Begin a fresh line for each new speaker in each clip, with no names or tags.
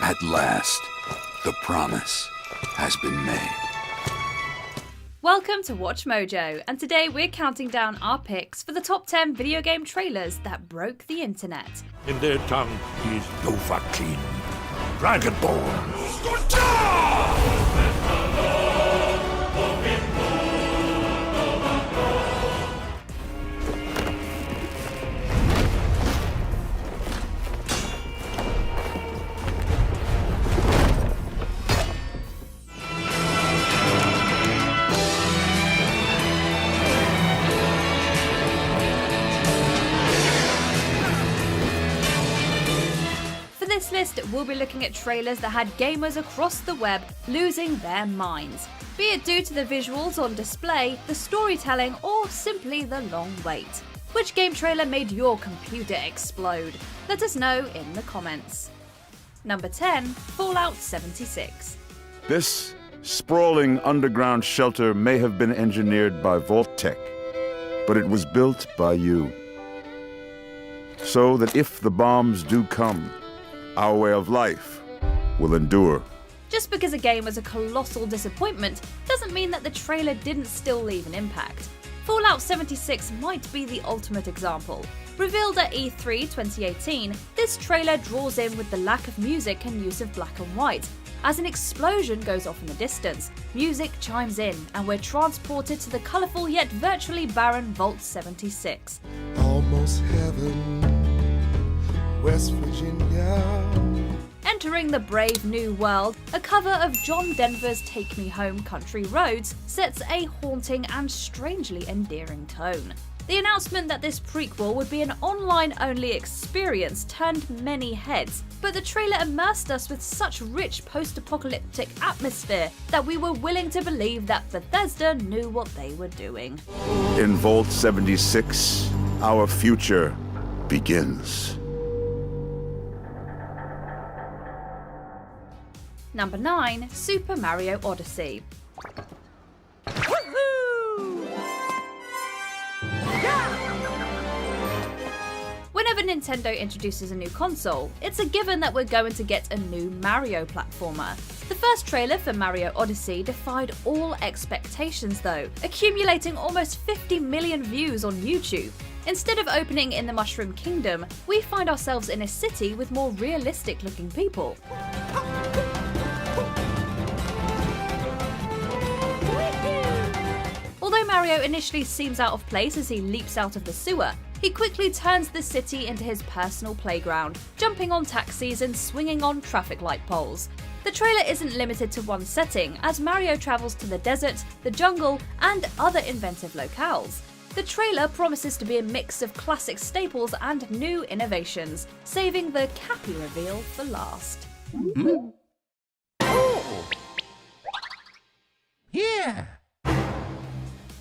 At last, the promise has been made.
Welcome to Watch Mojo, and today we're counting down our picks for the top 10 video game trailers that broke the internet.
In their tongue, he is Dovahkiin, Dragonborn.
For this list, we'll be looking at trailers that had gamers across the web losing their minds. Be it due to the visuals on display, the storytelling, or simply the long wait. Which game trailer made your computer explode? Let us know in the comments. Number 10, Fallout 76.
This sprawling underground shelter may have been engineered by Vault-Tec, but it was built by you. So that if the bombs do come, our way of life will endure.
Just because a game was a colossal disappointment doesn't mean that the trailer didn't still leave an impact. Fallout 76 might be the ultimate example. Revealed at E3 2018, this trailer draws in with the lack of music and use of black and white. As an explosion goes off in the distance, music chimes in and we're transported to the colourful yet virtually barren Vault 76.
Almost heaven, West Virginia.
Entering the brave new world, a cover of John Denver's Take Me Home Country Roads sets a haunting and strangely endearing tone. The announcement that this prequel would be an online-only experience turned many heads, but the trailer immersed us with such rich post-apocalyptic atmosphere that we were willing to believe that Bethesda knew what they were doing.
In Vault 76, our future begins.
Number 9, Super Mario Odyssey. Whenever Nintendo introduces a new console, it's a given that we're going to get a new Mario platformer. The first trailer for Mario Odyssey defied all expectations though, accumulating almost 50 million views on YouTube. Instead of opening in the Mushroom Kingdom, we find ourselves in a city with more realistic looking people. Although Mario initially seems out of place as he leaps out of the sewer, he quickly turns the city into his personal playground, jumping on taxis and swinging on traffic light poles. The trailer isn't limited to one setting, as Mario travels to the desert, the jungle, and other inventive locales. The trailer promises to be a mix of classic staples and new innovations, saving the Cappy reveal for last.
Yeah.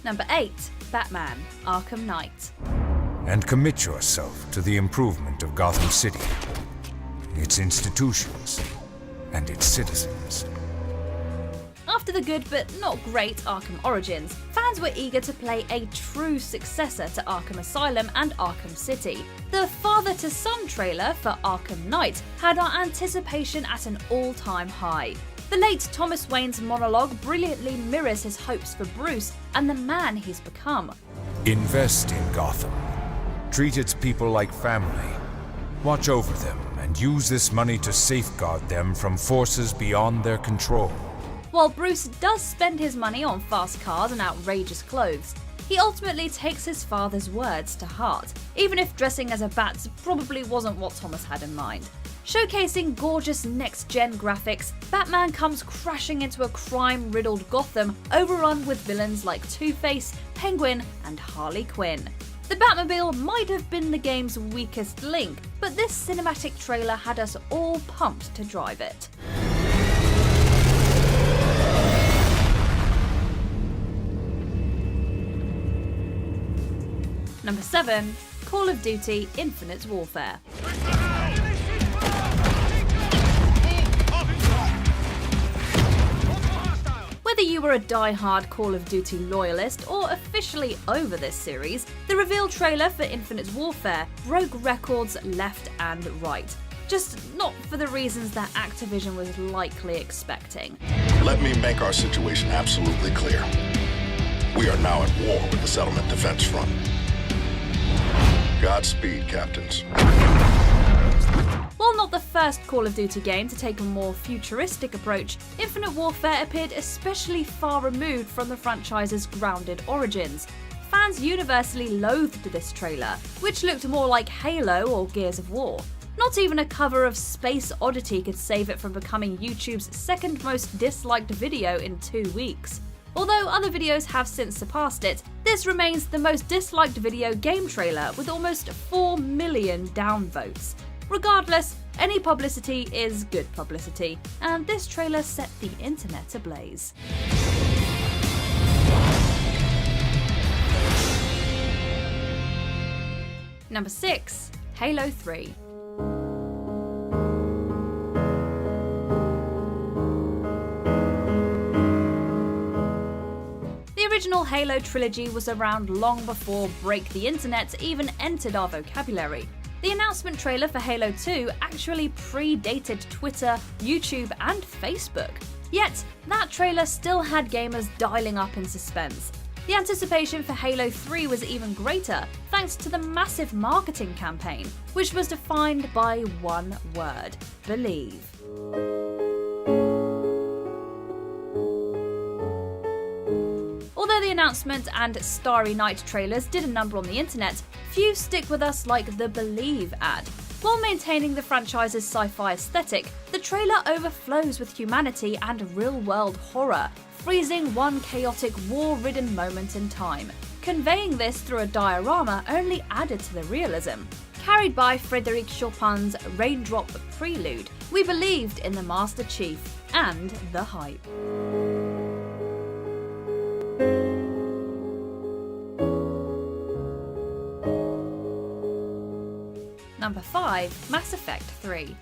Number 8, Batman: Arkham Knight.
And commit yourself to the improvement of Gotham City, its institutions, and its citizens.
After the good but not great Arkham Origins, fans were eager to play a true successor to Arkham Asylum and Arkham City. The father-to-son trailer for Arkham Knight had our anticipation at an all-time high. The late Thomas Wayne's monologue brilliantly mirrors his hopes for Bruce and the man he's become.
Invest in Gotham. Treat its people like family. Watch over them and use this money to safeguard them from forces beyond their control.
While Bruce does spend his money on fast cars and outrageous clothes, he ultimately takes his father's words to heart, even if dressing as a bat probably wasn't what Thomas had in mind. Showcasing gorgeous next-gen graphics, Batman comes crashing into a crime-riddled Gotham overrun with villains like Two-Face, Penguin, and Harley Quinn. The Batmobile might have been the game's weakest link, but this cinematic trailer had us all pumped to drive it. Number 7, Call of Duty: Infinite Warfare. Whether you were a die-hard Call of Duty loyalist or officially over this series, the reveal trailer for Infinite Warfare broke records left and right. just not for the reasons that Activision was likely expecting.
Let me make our situation absolutely clear. We are now at war with the Settlement Defense Front. Godspeed, Captains.
While not the first Call of Duty game to take a more futuristic approach, Infinite Warfare appeared especially far removed from the franchise's grounded origins. Fans universally loathed this trailer, which looked more like Halo or Gears of War. Not even a cover of Space Oddity could save it from becoming YouTube's second most disliked video in 2 weeks. Although other videos have since surpassed it, this remains the most disliked video game trailer with almost 4 million downvotes. Regardless, any publicity is good publicity, and this trailer set the internet ablaze. Number 6. Halo 3. The original Halo trilogy was around long before Break the Internet even entered our vocabulary. The announcement trailer for Halo 2 actually predated Twitter, YouTube, and Facebook. Yet, that trailer still had gamers dialing up in suspense. The anticipation for Halo 3 was even greater, thanks to the massive marketing campaign, which was defined by one word: believe. Although the announcement and Starry Night trailers did a number on the internet, few stick with us like the Believe ad. While maintaining the franchise's sci-fi aesthetic, the trailer overflows with humanity and real-world horror, freezing one chaotic, war-ridden moment in time. Conveying this through a diorama only added to the realism. Carried by Frédéric Chopin's Raindrop Prelude, we believed in the Master Chief and the hype. Number 5. Mass Effect 3.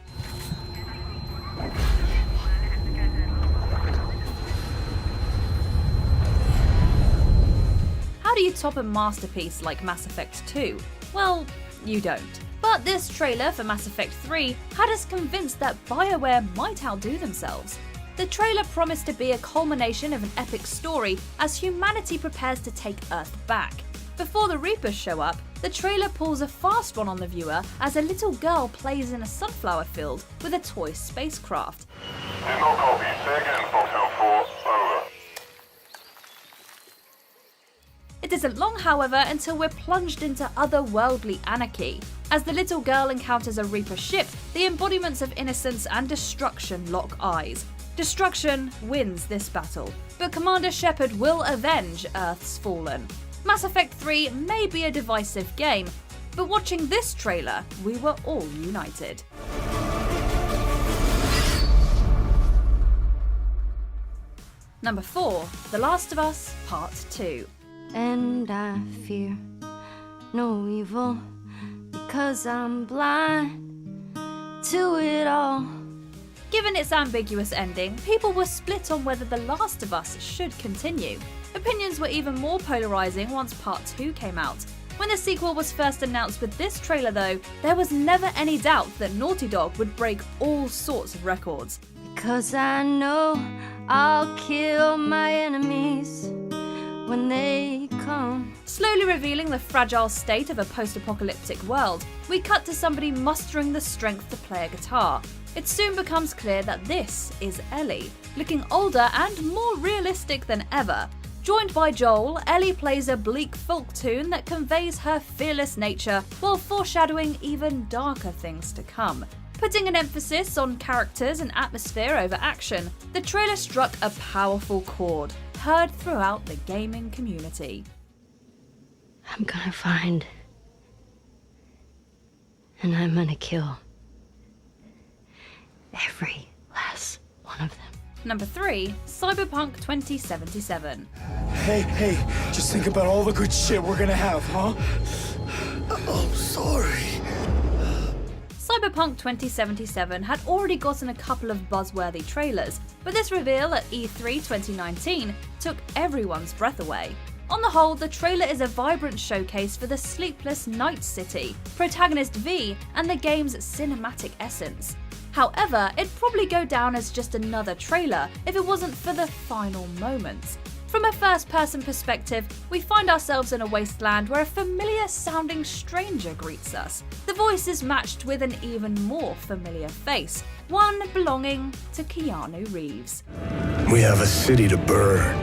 How do you top a masterpiece like Mass Effect 2? Well, you don't. But this trailer for Mass Effect 3 had us convinced that BioWare might outdo themselves. The trailer promised to be a culmination of an epic story as humanity prepares to take Earth back. Before the Reapers show up, the trailer pulls a fast one on the viewer as a little girl plays in a sunflower field with a toy spacecraft.
Did not copy. Say again, Foxhound 4. Over.
It isn't long, however, until we're plunged into otherworldly anarchy. As the little girl encounters a Reaper ship, the embodiments of innocence and destruction lock eyes. Destruction wins this battle, but Commander Shepard will avenge Earth's fallen. Mass Effect 3 may be a divisive game, but watching this trailer, we were all united. Number 4. The Last of Us Part 2.
And I fear no evil because I'm blind to it all.
Given its ambiguous ending, people were split on whether The Last of Us should continue. Opinions were even more polarizing once Part 2 came out. When the sequel was first announced with this trailer though, there was never any doubt that Naughty Dog would break all sorts of records.
Because I know I'll kill my enemies when they come.
Slowly revealing the fragile state of a post-apocalyptic world, we cut to somebody mustering the strength to play a guitar. It soon becomes clear that this is Ellie, looking older and more realistic than ever. Joined by Joel, Ellie plays a bleak folk tune that conveys her fearless nature while foreshadowing even darker things to come. Putting an emphasis on characters and atmosphere over action, the trailer struck a powerful chord, heard throughout the gaming community.
I'm gonna find. And I'm gonna kill. Every last one of them.
Number 3. Cyberpunk 2077.
Hey, just think about all the good shit we're gonna have, huh?
I'm sorry.
Cyberpunk 2077 had already gotten a couple of buzzworthy trailers, but this reveal at E3 2019 took everyone's breath away. On the whole, the trailer is a vibrant showcase for the sleepless Night City, protagonist V, and the game's cinematic essence. However, it'd probably go down as just another trailer if it wasn't for the final moments. From a first-person perspective, we find ourselves in a wasteland where a familiar-sounding stranger greets us. The voice is matched with an even more familiar face, one belonging to Keanu Reeves.
We have a city to burn.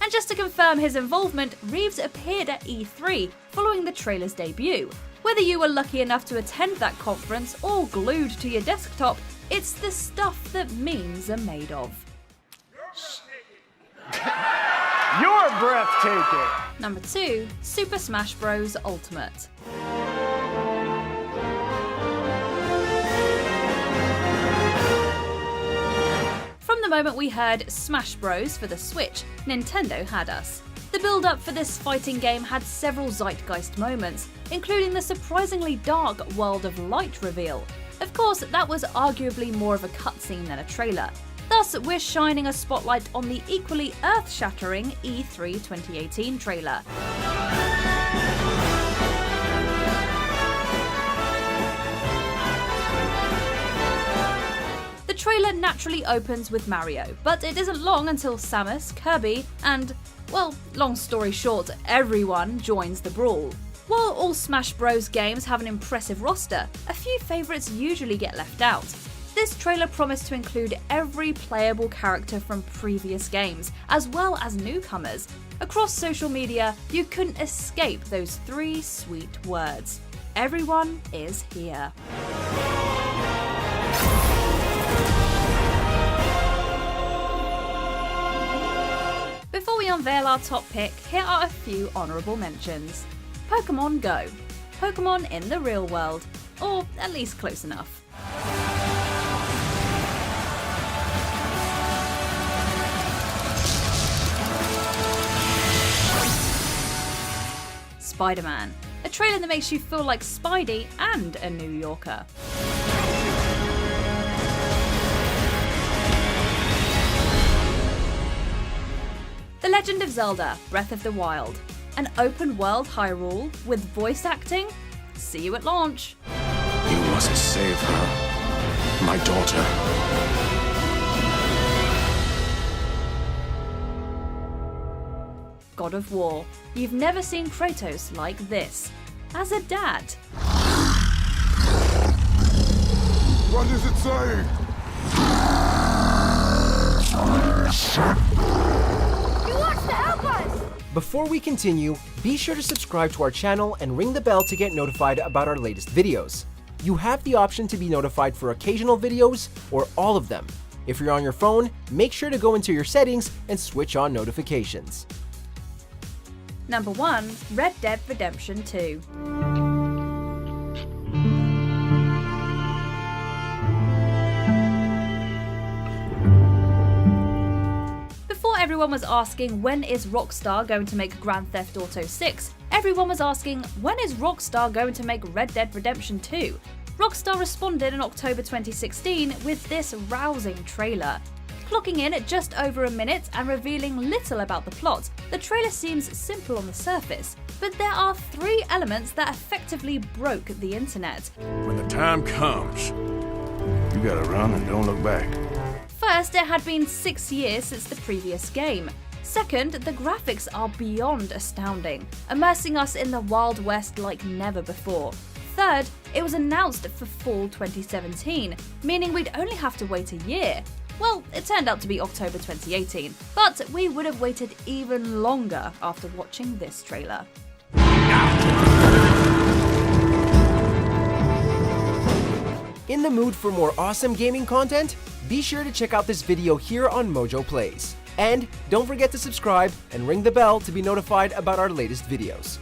And just to confirm his involvement, Reeves appeared at E3 following the trailer's debut. Whether you were lucky enough to attend that conference or glued to your desktop, it's the stuff that memes are made of.
You're breathtaking.
Number 2, Super Smash Bros. Ultimate. From the moment we heard Smash Bros. For the Switch, Nintendo had us. The build-up for this fighting game had several zeitgeist moments, including the surprisingly dark World of Light reveal. Of course, that was arguably more of a cutscene than a trailer. Thus, we're shining a spotlight on the equally earth-shattering E3 2018 trailer. The trailer naturally opens with Mario, but it isn't long until Samus, Kirby, and, well, long story short, everyone joins the brawl. While all Smash Bros. Games have an impressive roster, a few favourites usually get left out. This trailer promised to include every playable character from previous games, as well as newcomers. Across social media, you couldn't escape those 3 sweet words. Everyone is here. Before we unveil our top pick, here are a few honourable mentions. Pokemon Go. Pokemon in the real world, or at least close enough. Spider-Man, a trailer that makes you feel like Spidey and a New Yorker. The Legend of Zelda: Breath of the Wild. An open-world Hyrule with voice acting? See you at launch.
You must save her, my daughter.
God of War. You've never seen Kratos like this. As a dad.
What does it say?
He wants to help us!
Before we continue, be sure to subscribe to our channel and ring the bell to get notified about our latest videos. You have the option to be notified for occasional videos or all of them. If you're on your phone, make sure to go into your settings and switch on notifications.
Number 1, Red Dead Redemption 2. Before everyone was asking when is Rockstar going to make Grand Theft Auto 6, everyone was asking when is Rockstar going to make Red Dead Redemption 2. Rockstar responded in October 2016 with this rousing trailer. Clocking in at just over a minute and revealing little about the plot, the trailer seems simple on the surface, but there are 3 elements that effectively broke the internet.
When the time comes, you gotta run and don't look back.
First, it had been 6 years since the previous game. Second, the graphics are beyond astounding, immersing us in the Wild West like never before. Third, it was announced for fall 2017, meaning we'd only have to wait a year. Well, it turned out to be October 2018, but we would have waited even longer after watching this trailer.
In the mood for more awesome gaming content? Be sure to check out this video here on Mojo Plays. And don't forget to subscribe and ring the bell to be notified about our latest videos.